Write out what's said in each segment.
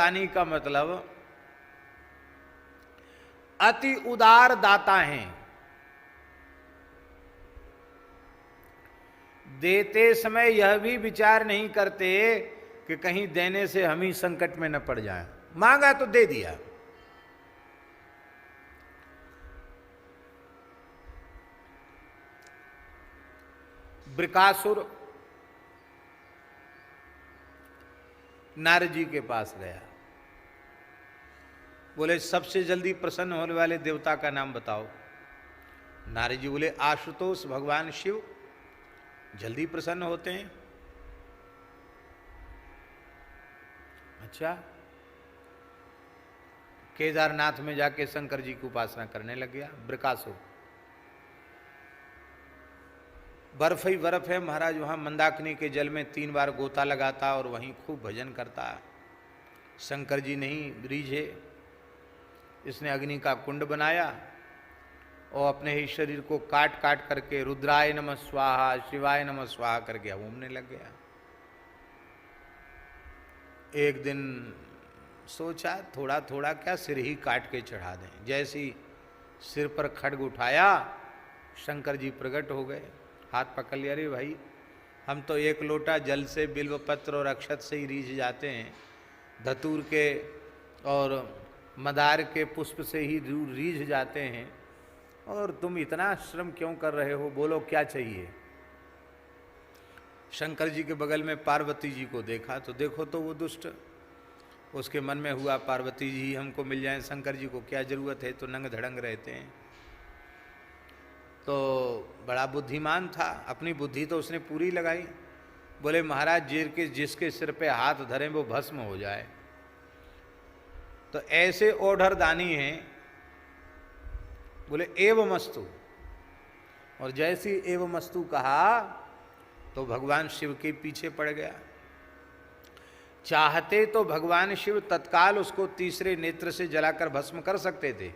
दानी का मतलब अति उदार दाता हैं। देते समय यह भी विचार नहीं करते कि कहीं देने से हम ही संकट में न पड़ जाएं। मांगा तो दे दिया। वृकासुर नारद जी के पास गया, बोले सबसे जल्दी प्रसन्न होने वाले देवता का नाम बताओ। नारद जी बोले आशुतोष भगवान शिव जल्दी प्रसन्न होते हैं। अच्छा, केदारनाथ में जाके शंकर जी की उपासना करने लग गया वृकासुर। बर्फ ही बर्फ है महाराज, वहाँ मंदाकिनी के जल में 3 बार गोता लगाता और वहीं खूब भजन करता। शंकर जी नहीं रीझे, इसने अग्नि का कुंड बनाया और अपने ही शरीर को काट काट करके रुद्राय नमः स्वाहा शिवाय नमः स्वाहा करके घूमने लग गया। एक दिन सोचा थोड़ा थोड़ा क्या सिर ही काट के चढ़ा दें। जैसी सिर पर खड्ग उठाया शंकर जी प्रकट हो गए, हाथ पकड़ लिया। अरे भाई हम तो 1 लोटा जल से बिल्व पत्र और अक्षत से ही रीझ जाते हैं, धतूर के और मदार के पुष्प से ही रीझ जाते हैं, और तुम इतना श्रम क्यों कर रहे हो, बोलो क्या चाहिए। शंकर जी के बगल में पार्वती जी को देखा तो देखो तो वो दुष्ट, उसके मन में हुआ पार्वती जी हमको मिल जाएं, शंकर जी को क्या जरूरत है, तो नंग धड़ंग रहते हैं। तो बड़ा बुद्धिमान था, अपनी बुद्धि तो उसने पूरी लगाई। बोले महाराज जिसके सिर पे हाथ धरें वो भस्म हो जाए। तो ऐसे ओढ़र दानी हैं। बोले एवमस्तु, और जैसी एवमस्तु कहा तो भगवान शिव के पीछे पड़ गया। चाहते तो भगवान शिव तत्काल उसको तीसरे नेत्र से जलाकर भस्म कर सकते थे,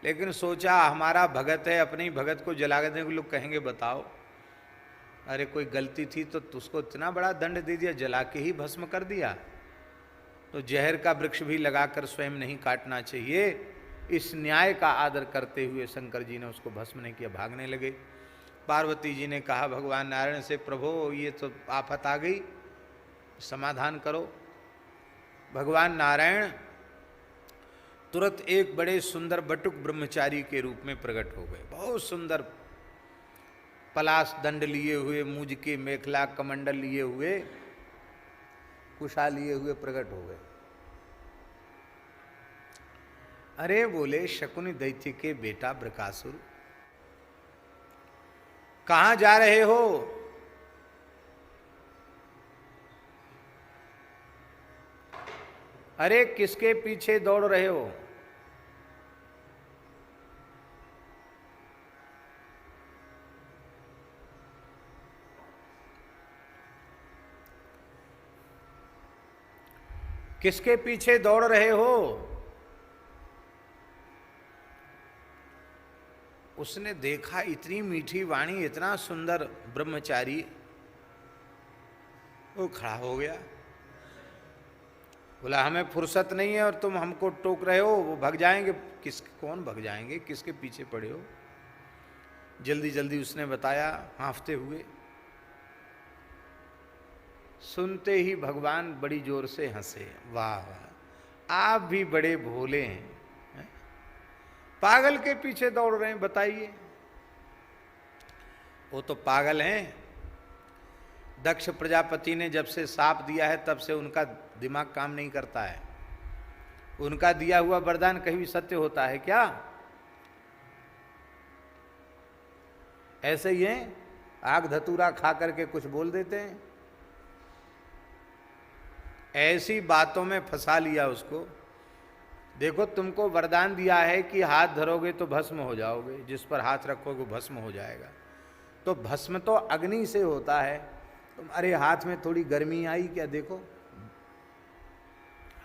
लेकिन सोचा हमारा भगत है, अपनी भगत को जला देने को लोग कहेंगे बताओ, अरे कोई गलती थी तो उसको इतना बड़ा दंड दे दिया, जला के ही भस्म कर दिया। तो जहर का वृक्ष भी लगाकर स्वयं नहीं काटना चाहिए। इस न्याय का आदर करते हुए शंकर जी ने उसको भस्म नहीं किया, भागने लगे। पार्वती जी ने कहा भगवान नारायण से, प्रभु ये तो आफत आ गई, समाधान करो। भगवान नारायण तुरंत एक बड़े सुंदर बटुक ब्रह्मचारी के रूप में प्रकट हो गए। बहुत सुंदर पलाश दंड लिए हुए, मूज के मेखला कमंडल लिए हुए, कुशा लिए हुए प्रकट हो गए। अरे बोले शकुनी दैत्य के बेटा वृकासुर, कहां जा रहे हो? अरे किसके पीछे दौड़ रहे हो? किसके पीछे दौड़ रहे हो? उसने देखा इतनी मीठी वाणी, इतना सुंदर ब्रह्मचारी, वो खड़ा हो गया। बोला हमें फुर्सत नहीं है और तुम हमको टोक रहे हो, वो भाग जाएंगे। कौन भाग जाएंगे, किसके पीछे पड़े हो? जल्दी जल्दी उसने बताया हाँफते हुए। सुनते ही भगवान बड़ी जोर से हंसे, वाह वाह आप भी बड़े भोले हैं, पागल के पीछे दौड़ रहे हैं, बताइए। वो तो पागल हैं। दक्ष प्रजापति ने जब से शाप दिया है तब से उनका दिमाग काम नहीं करता है। उनका दिया हुआ वरदान कहीं भी सत्य होता है क्या? ऐसे ही है, आग धतूरा खा करके कुछ बोल देते हैं। ऐसी बातों में फंसा लिया उसको। देखो तुमको वरदान दिया है कि हाथ धरोगे तो भस्म हो जाओगे, जिस पर हाथ रखोगे भस्म हो जाएगा। तो भस्म तो अग्नि से होता है, तुम्हारे हाथ में थोड़ी गर्मी आई क्या? देखो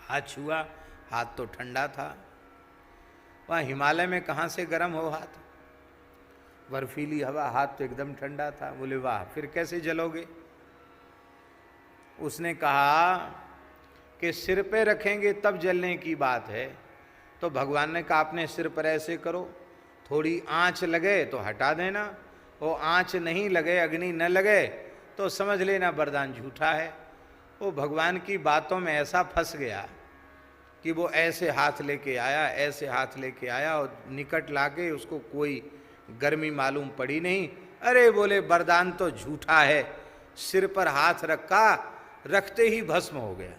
हाथ छुआ, हाथ तो ठंडा था। वहाँ हिमालय में कहाँ से गर्म हो हाथ? बर्फीली हवा, हाथ तो एकदम ठंडा था। बोले वाह, फिर कैसे जलोगे? उसने कहा कि सिर पे रखेंगे तब जलने की बात है। तो भगवान ने कहा अपने सिर पर ऐसे करो, थोड़ी आंच लगे तो हटा देना, वो आंच नहीं लगे, अग्नि न लगे तो समझ लेना वरदान झूठा है। वो भगवान की बातों में ऐसा फंस गया कि वो ऐसे हाथ लेके आया, ऐसे हाथ लेके आया और निकट लाके उसको कोई गर्मी मालूम पड़ी नहीं। अरे बोले वरदान तो झूठा है, सिर पर हाथ रखा, रखते ही भस्म हो गया।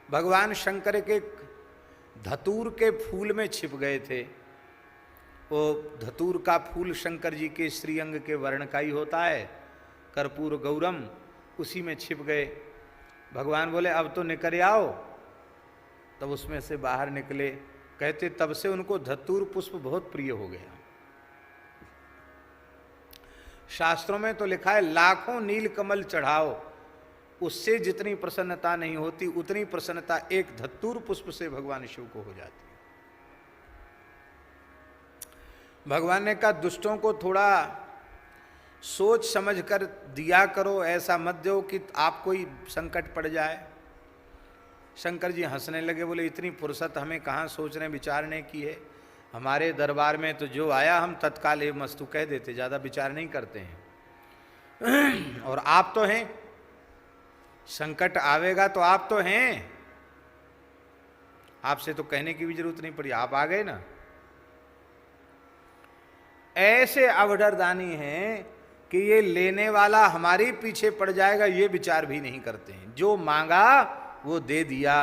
भगवान शंकर के धतूर के फूल में छिप गए थे। वो धतूर का फूल शंकर जी के श्रीअंग के वर्ण का ही होता है, कर्पूर गौरम, उसी में छिप गए। भगवान बोले अब तो निकल आओ, तब उसमें से बाहर निकले। कहते तब से उनको धतूर पुष्प बहुत प्रिय हो गया। शास्त्रों में तो लिखा है लाखों नील कमल चढ़ाओ, उससे जितनी प्रसन्नता नहीं होती उतनी प्रसन्नता एक धतूर पुष्प से भगवान शिव को हो जाती। भगवान ने कहा दुष्टों को थोड़ा सोच समझ कर दिया करो, ऐसा मत दो कि आपको ही संकट पड़ जाए। शंकर जी हंसने लगे, बोले इतनी फुर्सत हमें कहाँ सोचने विचारने की है, हमारे दरबार में तो जो आया हम तत्काल एवं मस्तु कह देते, ज़्यादा विचार नहीं करते हैं। और आप तो हैं, संकट आवेगा तो आप तो हैं, आपसे तो कहने की भी जरूरत नहीं पड़ी, आप आ गए ना। ऐसे अवडरदानी हैं कि ये लेने वाला हमारे पीछे पड़ जाएगा ये विचार भी नहीं करते हैं। जो मांगा वो दे दिया।